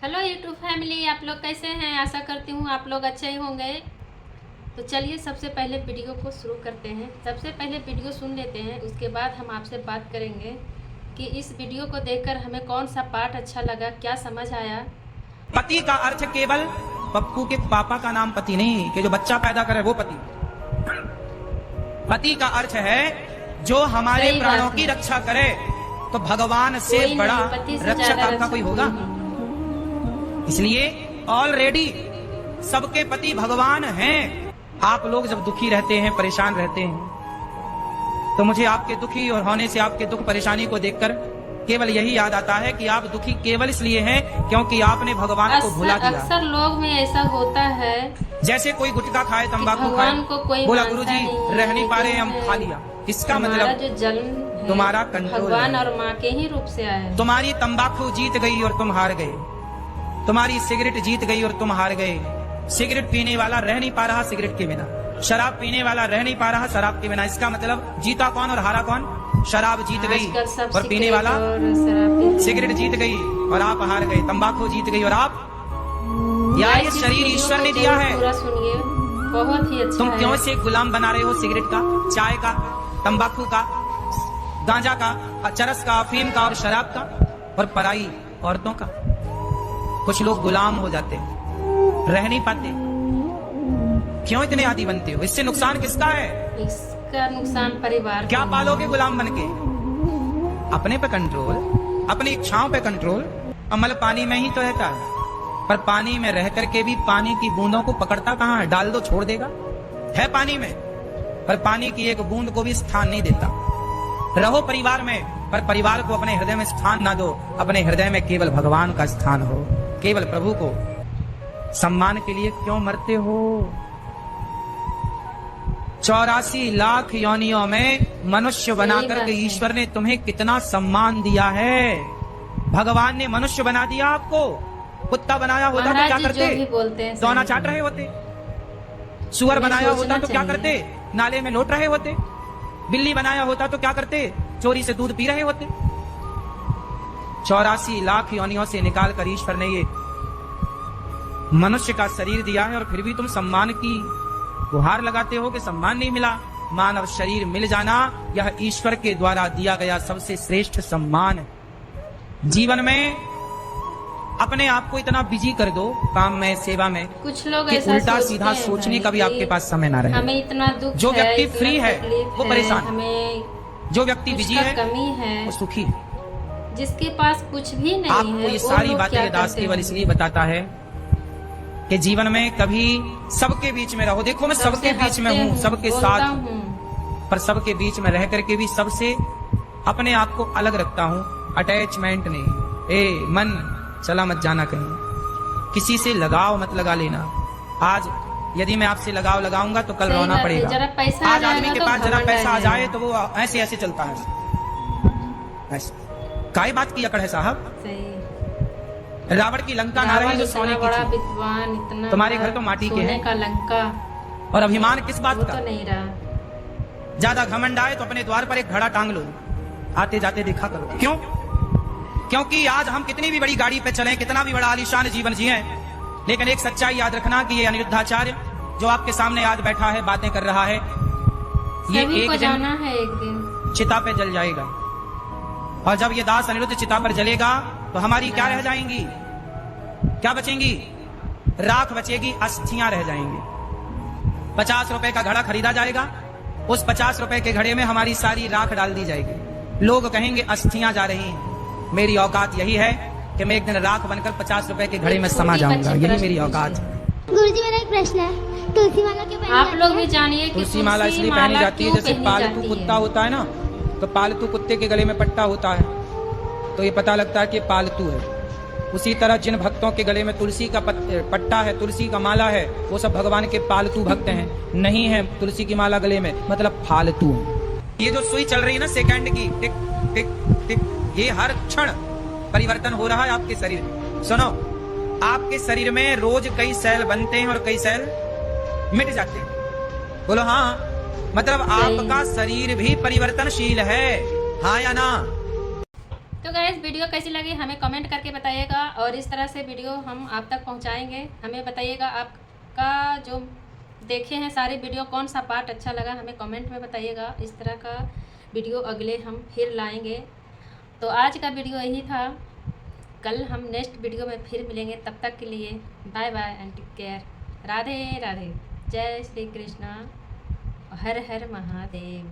Hello YouTube family, आप लोग कैसे हैं। आशा करती हूँ आप लोग अच्छे ही होंगे। तो चलिए सबसे पहले वीडियो को शुरू करते हैं। सबसे पहले वीडियो सुन लेते हैं, उसके बाद हम आपसे बात करेंगे कि इस वीडियो को देखकर हमें कौन सा पार्ट अच्छा लगा, क्या समझ आया। पति का अर्थ केवल पप्पू के पापा का नाम पति नहीं कि जो बच्चा पैदा करे वो पति। पति का अर्थ है जो हमारे प्राणों की रक्षा करे। तो भगवान से बड़ा रक्षक आपका कोई होगा? इसलिए ऑलरेडी सबके पति भगवान हैं। आप लोग जब दुखी रहते हैं, परेशान रहते हैं, तो मुझे आपके दुखी और होने से, आपके दुख परेशानी को देखकर केवल यही याद आता है कि आप दुखी केवल इसलिए हैं क्योंकि आपने भगवान को भुला दिया। अक्सर लोग में ऐसा होता है, जैसे कोई गुटखा खाए, तंबाकू खाए, बोला गुरुजी रह नहीं पा रहे, हम खा लिया। इसका मतलब जो जन्म तुम्हारा कंट्रोल भगवान और माँ के ही रूप से आया है। तुम्हारी तंबाकू जीत गई और तुम हार गए। तुम्हारी सिगरेट जीत गई और तुम हार गए। सिगरेट पीने वाला रह नहीं पा रहा सिगरेट के बिना, शराब पीने वाला रह नहीं पा रहा शराब के बिना। इसका मतलब जीता कौन और हारा कौन? शराब जीत गई और पीने वाला सिगरेट जीत गई और आप हार गए। तंबाकू जीत गई और आप, या ये शरीर ईश्वर ने दिया है। पूरा सुनिए, बहुत ही अच्छा। तुम क्यों से गुलाम बना रहे हो सिगरेट का, चाय का, तंबाकू का, गांजा का, चरस का, अफीम का और शराब का, और पराई औरतों का। कुछ लोग गुलाम हो जाते हैं, रह नहीं पाते। क्यों इतने आदी बनते हो? इससे नुकसान किसका है? इसका नुकसान परिवार। क्या पालोगे गुलाम बनके? अपने पे कंट्रोल, अपनी इच्छाओं पे कंट्रोल। अमल पानी में ही तो रहता है, पर पानी में रह करके भी पानी की बूंदों को पकड़ता कहाँ है? डाल दो छोड़ देगा, है पानी में, पर पानी की एक बूंद को भी स्थान नहीं देता। रहो परिवार में, पर परिवार को अपने हृदय में स्थान ना दो। अपने हृदय में केवल भगवान का स्थान हो, केवल प्रभु को। सम्मान के लिए क्यों मरते हो? 84 लाख योनियों में मनुष्य बनाकर के ईश्वर ने तुम्हें कितना सम्मान दिया है। भगवान ने मनुष्य बना दिया आपको। कुत्ता बनाया होता तो क्या करते? दोना चाट रहे होते। सुअर बनाया होता तो क्या करते? नाले में लौट रहे होते। बिल्ली बनाया होता तो क्या करते? चोरी से दूध पी रहे होते। 84 लाख योनियों से निकाल कर ईश्वर ने ये मनुष्य का शरीर दिया है, और फिर भी तुम सम्मान की गुहार लगाते हो कि सम्मान नहीं मिला। मानव शरीर मिल जाना यह ईश्वर के द्वारा दिया गया सबसे श्रेष्ठ सम्मान है। जीवन में अपने आप को इतना बिजी कर दो काम में, सेवा में, कुछ लोग कि ऐसा उल्टा सीधा सोचने का भी आपके पास समय ना रहे। हमें इतना दुख जो व्यक्ति फ्री है वो परेशान, हमें जो व्यक्ति बिजी है कमी है वो सुखी है। जिसके पास कुछ भी नहीं आपको है, ये सारी बातें दास केवल इसलिए बताता है कि जीवन में कभी सबके बीच में रहो। देखो मैं सबके बीच में हूँ, सबके साथ, पर सबके बीच में रह करके भी सबसे अपने आप को अलग रखता हूँ। अटैचमेंट नहीं। ए मन, चला मत जाना कहीं, किसी से लगाव मत लगा लेना। आज यदि मैं आपसे लगाव लगाऊंगा तो कल रोना पड़ेगा। आज आदमी के पास जरा पैसा आ जाए तो वो ऐसे ऐसे चलता है। काय बात की अकड़ है साहब। रावण की लंका ना रही जो सोने की थी। विद्वान, इतना तुम्हारे घर तो माटी के हैं। का लंका, और अभिमान किस बात का? तो नहीं रहा। ज्यादा घमंड आए तो अपने द्वार पर एक घड़ा टांग लो, आते जाते देखा करो। क्यों? क्योंकि आज हम कितनी भी बड़ी गाड़ी पे चलें, कितना भी बड़ा आलीशान जीवन जिए, लेकिन एक सच्चाई याद रखना कि ये अनिरुद्धाचार्य जो आपके सामने आज बैठा है, बातें कर रहा है, ये एक जाना है एक दिन चिता पे जल जाएगा। और जब ये दास अनिरुद्ध चिता पर जलेगा तो हमारी क्या रह जाएंगी? क्या बचेंगी? राख बचेगी, अस्थियां रह जाएंगी। 50 रुपए का घड़ा खरीदा जाएगा, उस 50 रुपए के घड़े में हमारी सारी राख डाल दी जाएगी। लोग कहेंगे अस्थियां जा रही हैं। मेरी औकात यही है कि मैं एक दिन राख बनकर 50 रुपए के घड़े में समा जाऊंगा। यही मेरी औकात है। गुरुजी मेरा एक प्रश्न है, तुलसी माला क्यों पहनी आप लोग भी जानिए कि तुलसी माला इसलिए पहनी जाती है, जैसे पालतू कुत्ता होता है ना, तो पालतू कुत्ते के गले में पट्टा होता है तो ये पता लगता है कि पालतू है। उसी तरह जिन भक्तों के गले में तुलसी का पट्टा है, तुलसी का माला है, वो सब भगवान के पालतू भक्त हैं। नहीं है तुलसी की माला गले में मतलब फालतू। ये जो सुई चल रही है ना सेकंड की, टिक टिक टिक, ये हर क्षण परिवर्तन हो रहा है आपके शरीर में। सुनो, आपके शरीर में रोज कई सेल बनते हैं और कई सेल मिट जाते हैं। बोलो हाँ, मतलब आपका शरीर भी परिवर्तनशील है, हाँ या ना? तो गाइस वीडियो कैसी लगी हमें कमेंट करके बताइएगा, और इस तरह से वीडियो हम आप तक पहुंचाएंगे। हमें बताइएगा आपका जो देखे हैं सारे वीडियो कौन सा पार्ट अच्छा लगा, हमें कमेंट में बताइएगा। इस तरह का वीडियो अगले हम फिर लाएंगे। तो आज का वीडियो यही था, कल हम नेक्स्ट वीडियो में फिर मिलेंगे। तब तक के लिए bye bye and take care. Radhe Radhe, जय श्री कृष्णा, हर हर महादेव।